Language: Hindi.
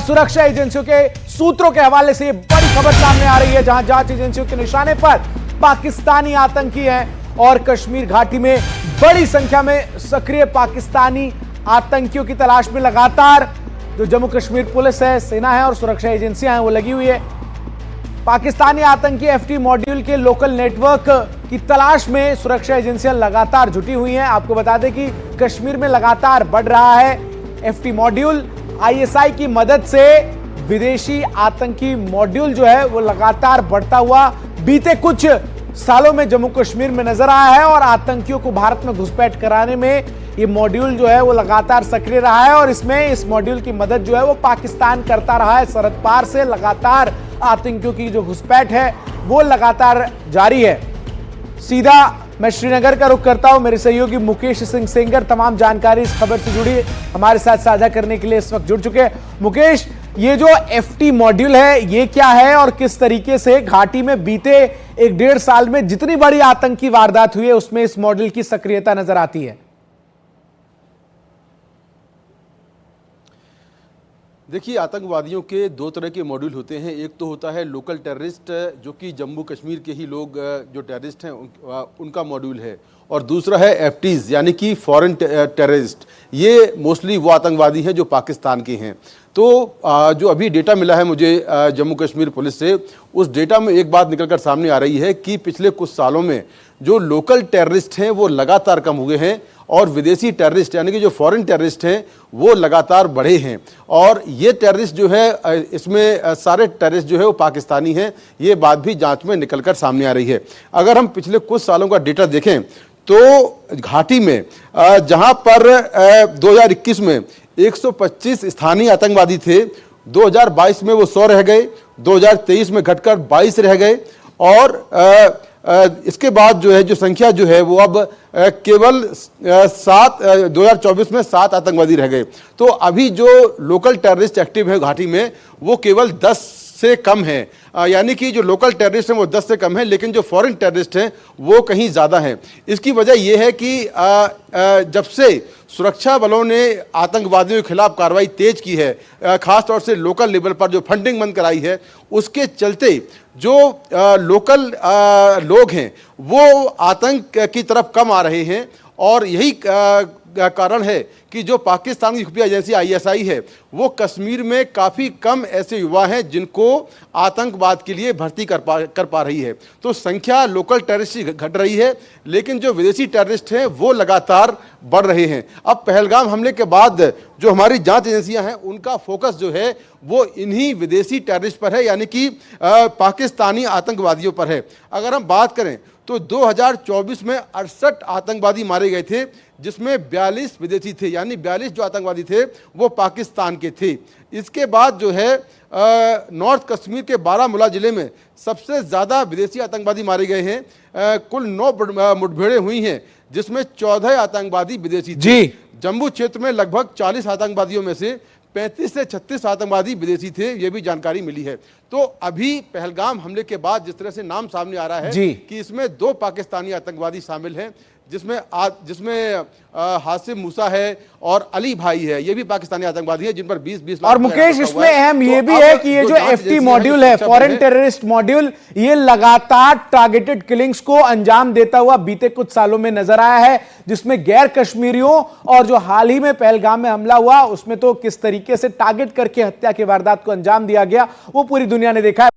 सुरक्षा एजेंसियों के सूत्रों के हवाले से बड़ी खबर सामने आ रही है, जहां जांच एजेंसियों के निशाने पर पाकिस्तानी आतंकी हैं और कश्मीर घाटी में बड़ी संख्या में सक्रिय पाकिस्तानी आतंकियों की तलाश में लगातार जो जम्मू कश्मीर पुलिस है, सेना है और सुरक्षा एजेंसियां हैं वो लगी हुई है। पाकिस्तानी आतंकी एफटी मॉड्यूल के लोकल नेटवर्क की तलाश में सुरक्षा एजेंसियां लगातार जुटी हुई हैं। आपको बता दें कि कश्मीर में लगातार बढ़ रहा है एफटी मॉड्यूल। आईएसआई की मदद से विदेशी आतंकी मॉड्यूल जो है वो लगातार बढ़ता हुआ बीते कुछ सालों में जम्मू कश्मीर में नजर आया है और आतंकियों को भारत में घुसपैठ कराने में ये मॉड्यूल जो है वो लगातार सक्रिय रहा है और इस मॉड्यूल की मदद जो है वो पाकिस्तान करता रहा है। सरहद पार से लगातार आतंकियों की जो घुसपैठ है वो लगातार जारी है। सीधा मैं श्रीनगर का रुख करता हूं। मेरे सहयोगी मुकेश सिंह सेंगर तमाम जानकारी इस खबर से जुड़ी हमारे साथ साझा करने के लिए इस वक्त जुड़ चुके हैं। मुकेश, ये जो एफटी मॉड्यूल है ये क्या है और किस तरीके से घाटी में बीते 1-1.5 साल में जितनी बड़ी आतंकी वारदात हुई है उसमें इस मॉड्यूल की सक्रियता नजर आती है? देखिए, आतंकवादियों के दो तरह के मॉड्यूल होते हैं। एक तो होता है लोकल टेररिस्ट, जो कि जम्मू कश्मीर के ही लोग जो टेररिस्ट हैं उनका मॉड्यूल है, और दूसरा है एफटीज यानी कि फॉरेन टेररिस्ट। ये मोस्टली वो आतंकवादी हैं जो पाकिस्तान के हैं। तो जो अभी डेटा मिला है मुझे जम्मू कश्मीर पुलिस से, उस डेटा में एक बात निकलकर सामने आ रही है कि पिछले कुछ सालों में जो लोकल टेररिस्ट हैं वो लगातार कम हुए हैं और विदेशी टेररिस्ट यानी कि जो फॉरेन टेररिस्ट हैं वो लगातार बढ़े हैं। और ये टेररिस्ट जो है, इसमें सारे टेररिस्ट जो है वो पाकिस्तानी हैं। ये बात भी जांच में निकलकर सामने आ रही है। अगर हम पिछले कुछ सालों का डेटा देखें तो घाटी में जहां पर 2021 में 125 स्थानीय आतंकवादी थे, 2022 में वो 100 रह गए, 2023 में घटकर 22 रह गए और इसके बाद जो है जो संख्या जो है वो अब केवल 2024 में 7 आतंकवादी रह गए। तो अभी जो लोकल टेररिस्ट एक्टिव है घाटी में वो केवल 10 से कम है, यानी कि जो लोकल टेररिस्ट हैं वो 10 से कम है, लेकिन जो फॉरेन टेररिस्ट हैं वो कहीं ज़्यादा हैं। इसकी वजह यह है कि जब से सुरक्षा बलों ने आतंकवादियों के खिलाफ कार्रवाई तेज की है, खासतौर से लोकल लेवल पर जो फंडिंग बंद कराई है, उसके चलते जो लोकल लोग हैं वो आतंक की तरफ कम आ रहे हैं। और यही कारण है कि जो पाकिस्तान की खुफिया एजेंसी आईएसआई है वो कश्मीर में काफ़ी कम ऐसे युवा हैं जिनको आतंकवाद के लिए भर्ती कर पा रही है। तो संख्या लोकल टेररिस्ट की घट रही है, लेकिन जो विदेशी टेररिस्ट हैं वो लगातार बढ़ रहे हैं। अब पहलगाम हमले के बाद जो हमारी जांच एजेंसियां हैं उनका फोकस जो है वो इन्हीं विदेशी टेररिस्ट पर है, यानी कि पाकिस्तानी आतंकवादियों पर है। अगर हम बात करें तो 2024 में 68 आतंकवादी मारे गए थे, जिसमें 42 विदेशी थे, यानी 42 जो आतंकवादी थे वो पाकिस्तान के थे। इसके बाद जो है नॉर्थ कश्मीर के बारामूला जिले में सबसे ज़्यादा विदेशी आतंकवादी मारे गए हैं। कुल 9 मुठभेड़ें हुई हैं, जिसमें 14 आतंकवादी विदेशी थे। जम्मू क्षेत्र में लगभग 40 आतंकवादियों में से 35 से 36 आतंकवादी विदेशी थे, ये भी जानकारी मिली है। तो अभी पहलगाम हमले के बाद जिस तरह से नाम सामने आ रहा है कि इसमें 2 पाकिस्तानी आतंकवादी शामिल हैं, जिसमें हासिम मूसा है और अली भाई है, ये भी पाकिस्तानी आतंकवादी है जिन पर 20-20 लाख। और मुकेश, इसमें अहम ये भी है कि ये जो एफटी मॉड्यूल है, फॉरेन टेररिस्ट मॉड्यूल, ये लगातार टारगेटेड किलिंग्स को अंजाम देता हुआ बीते कुछ सालों में नजर आया है, जिसमें गैर कश्मीरियों और जो हाल ही में पहलगाम में हमला हुआ उसमें तो किस तरीके से टारगेट करके हत्या की वारदात को अंजाम दिया गया वो पूरी दुनिया ने देखा है।